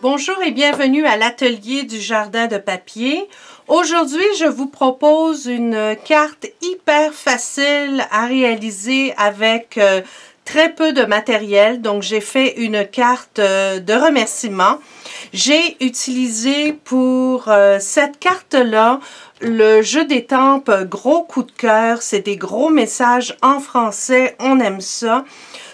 Bonjour et bienvenue à l'atelier du jardin de papier. Aujourd'hui, je vous propose une carte hyper facile à réaliser avec très peu de matériel. Donc, j'ai fait une carte de remerciement. J'ai utilisé pour cette carte-là le jeu d'étampes Gros coup de cœur. C'est des gros messages en français, on aime ça.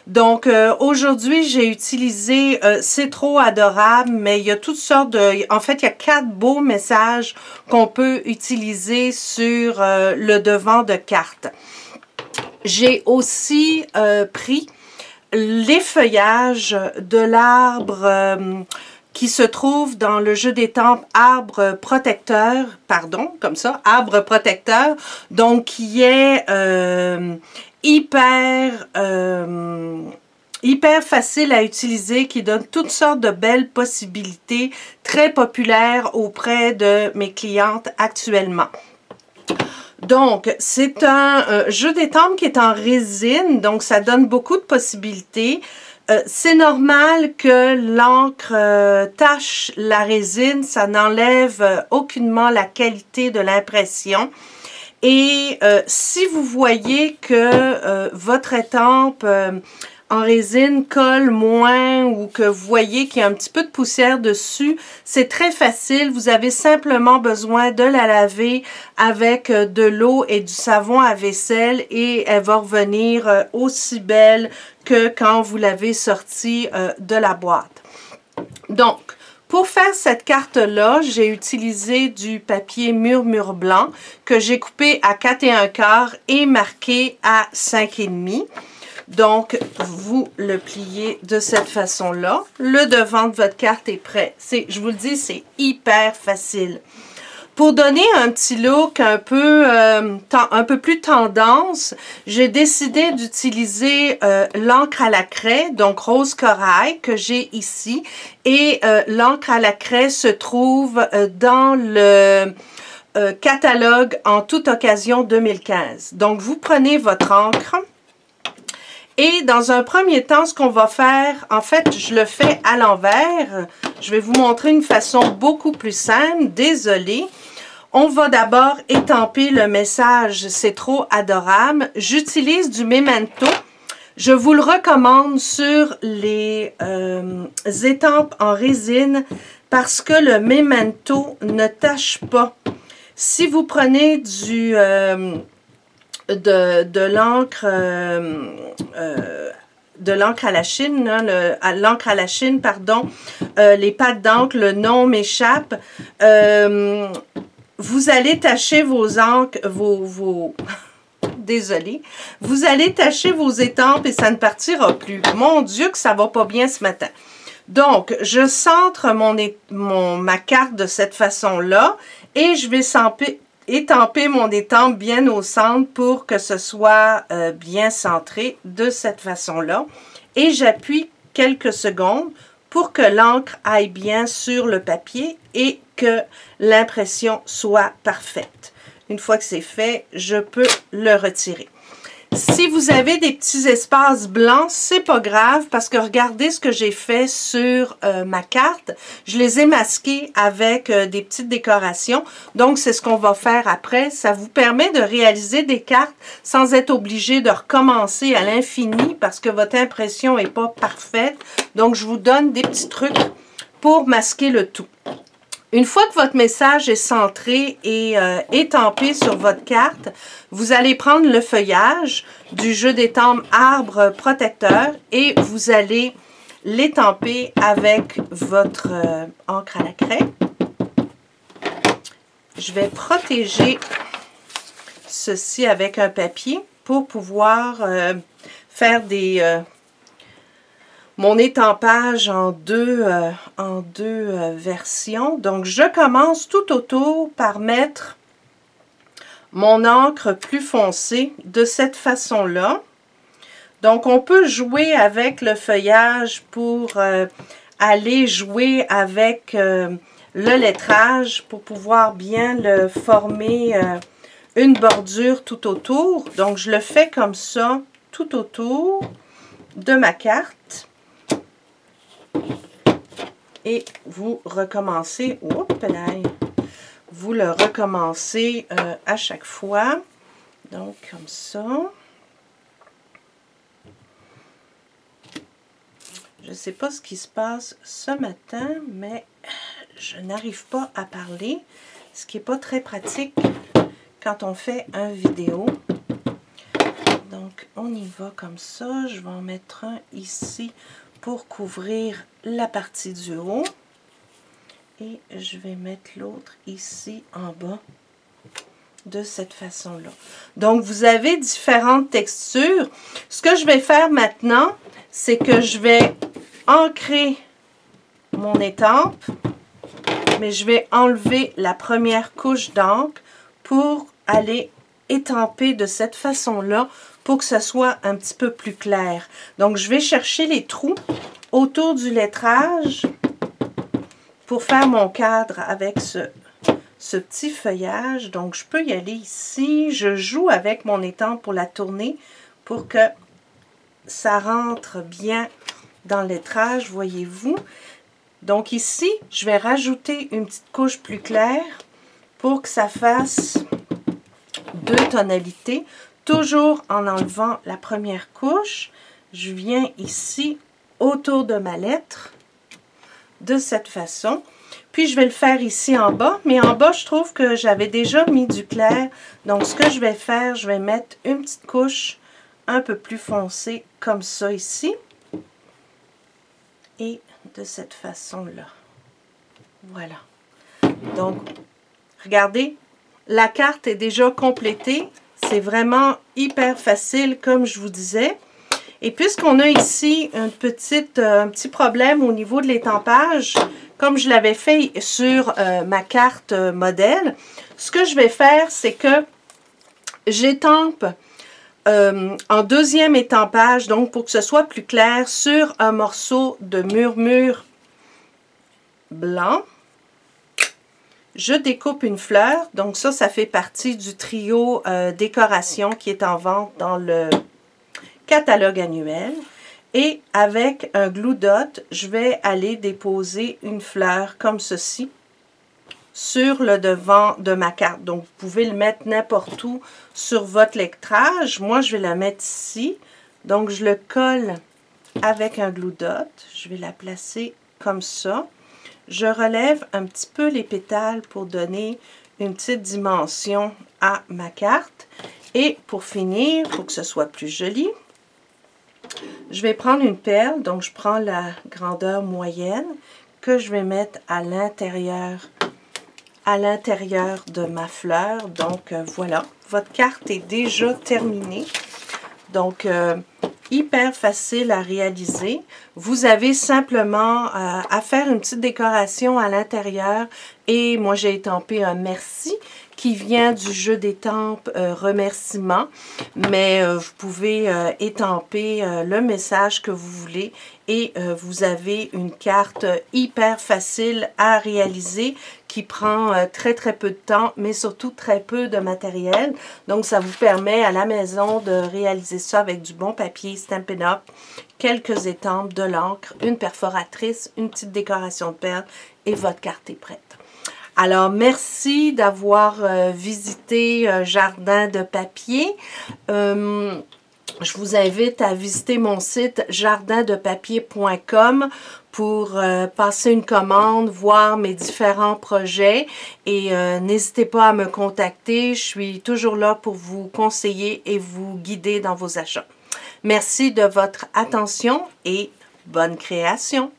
Donc, aujourd'hui, j'ai utilisé C'est trop adorable, mais il y a toutes sortes de... En fait, il y a 4 beaux messages qu'on peut utiliser sur le devant de carte. J'ai aussi pris les feuillages de l'arbre qui se trouve dans le jeu d'étampes Arbre protecteur, pardon, comme ça, Arbre protecteur, donc qui est... hyper facile à utiliser, qui donne toutes sortes de belles possibilités, très populaires auprès de mes clientes actuellement. Donc, c'est un jeu d'étampes qui est en résine, donc ça donne beaucoup de possibilités. C'est normal que l'encre tache la résine, ça n'enlève aucunement la qualité de l'impression. Et si vous voyez que votre étampe en résine colle moins ou que vous voyez qu'il y a un petit peu de poussière dessus, c'est très facile. Vous avez simplement besoin de la laver avec de l'eau et du savon à vaisselle et elle va revenir aussi belle que quand vous l'avez sortie de la boîte. Donc, pour faire cette carte-là, j'ai utilisé du papier murmure blanc que j'ai coupé à 4 1/4 et marqué à 5,5. Donc, vous le pliez de cette façon-là. Le devant de votre carte est prêt. Je vous le dis, c'est hyper facile. Pour donner un petit look un peu plus tendance, j'ai décidé d'utiliser l'encre à la craie, donc rose corail, que j'ai ici. Et l'encre à la craie se trouve dans le catalogue En toute occasion 2015. Donc, vous prenez votre encre. Et dans un premier temps, ce qu'on va faire, en fait, je le fais à l'envers. Je vais vous montrer une façon beaucoup plus simple. Désolée. On va d'abord étamper le message « C'est trop adorable ». J'utilise du Memento. Je vous le recommande sur les étampes en résine parce que le Memento ne tache pas. Si vous prenez de l'encre à la Chine, l'encre à la Chine, pardon, les pâtes d'encre, le nom m'échappe, vous allez tacher vos encres, désolée, vous allez tacher vos étampes et ça ne partira plus. Mon Dieu que ça va pas bien ce matin. Donc, je centre ma carte de cette façon-là et je vais étamper mon étampe bien au centre pour que ce soit bien centré de cette façon-là. Et j'appuie quelques secondes pour que l'encre aille bien sur le papier et que l'impression soit parfaite. Une fois que c'est fait, je peux le retirer. Si vous avez des petits espaces blancs, c'est pas grave parce que regardez ce que j'ai fait sur ma carte. Je les ai masqués avec des petites décorations. Donc, c'est ce qu'on va faire après. Ça vous permet de réaliser des cartes sans être obligé de recommencer à l'infini parce que votre impression n'est pas parfaite. Donc, je vous donne des petits trucs pour masquer le tout. Une fois que votre message est centré et étampé sur votre carte, vous allez prendre le feuillage du jeu d'étampes Arbre protecteur et vous allez l'étamper avec votre encre à la craie. Je vais protéger ceci avec un papier pour pouvoir faire mon étampage en deux versions. Donc, je commence tout autour par mettre mon encre plus foncée de cette façon-là. Donc, on peut jouer avec le feuillage pour aller jouer avec le lettrage pour pouvoir bien le former une bordure tout autour. Donc, je le fais comme ça tout autour de ma carte. et vous recommencez, vous le recommencez à chaque fois. Donc, comme ça. Je ne sais pas ce qui se passe ce matin, mais je n'arrive pas à parler, ce qui n'est pas très pratique quand on fait une vidéo. Donc, on y va comme ça. Je vais en mettre un ici pour couvrir la partie du haut. Et je vais mettre l'autre ici en bas de cette façon-là. Donc, vous avez différentes textures. Ce que je vais faire maintenant, c'est que je vais ancrer mon étampe, mais je vais enlever la première couche d'encre pour aller étamper de cette façon-là pour que ça soit un petit peu plus clair. Donc, je vais chercher les trous autour du lettrage pour faire mon cadre avec ce petit feuillage. Donc, je peux y aller ici. Je joue avec mon étampe pour la tourner pour que ça rentre bien dans le lettrage, voyez-vous. Donc, ici, je vais rajouter une petite couche plus claire pour que ça fasse 2 tonalités. Toujours en enlevant la première couche, je viens ici autour de ma lettre de cette façon. Puis, je vais le faire ici en bas. Mais en bas, je trouve que j'avais déjà mis du clair. Donc, ce que je vais faire, je vais mettre une petite couche un peu plus foncée comme ça ici. Et de cette façon-là. Voilà. Donc, regardez, la carte est déjà complétée. C'est vraiment hyper facile, comme je vous disais. Et puisqu'on a ici un petit problème au niveau de l'étampage, comme je l'avais fait sur ma carte modèle, ce que je vais faire, c'est que j'étampe en deuxième étampage, donc pour que ce soit plus clair, sur un morceau de murmure blanc. Je découpe une fleur, donc ça fait partie du trio décoration qui est en vente dans le catalogue annuel. Et avec un glue dot, je vais aller déposer une fleur comme ceci sur le devant de ma carte. Donc, vous pouvez le mettre n'importe où sur votre lettrage. Moi, je vais la mettre ici. Donc, je le colle avec un glue dot. Je vais la placer comme ça. Je relève un petit peu les pétales pour donner une petite dimension à ma carte. Et pour finir, pour que ce soit plus joli, je vais prendre une perle. Donc, je prends la grandeur moyenne que je vais mettre à l'intérieur de ma fleur. Donc, voilà, votre carte est déjà terminée. Donc, hyper facile à réaliser. Vous avez simplement à faire une petite décoration à l'intérieur. Et moi, j'ai étampé un merci qui vient du jeu d'étampes remerciements. Mais vous pouvez étamper le message que vous voulez. Et vous avez une carte hyper facile à réaliser qui prend très peu de temps, mais surtout très peu de matériel. Donc, ça vous permet à la maison de réaliser ça avec du bon papier Stampin' Up, quelques étampes, de l'encre, une perforatrice, une petite décoration de perles et votre carte est prête. Alors, merci d'avoir visité Jardin de papier. Je vous invite à visiter mon site jardindepapier.com pour passer une commande, voir mes différents projets et n'hésitez pas à me contacter. Je suis toujours là pour vous conseiller et vous guider dans vos achats. Merci de votre attention et bonne création!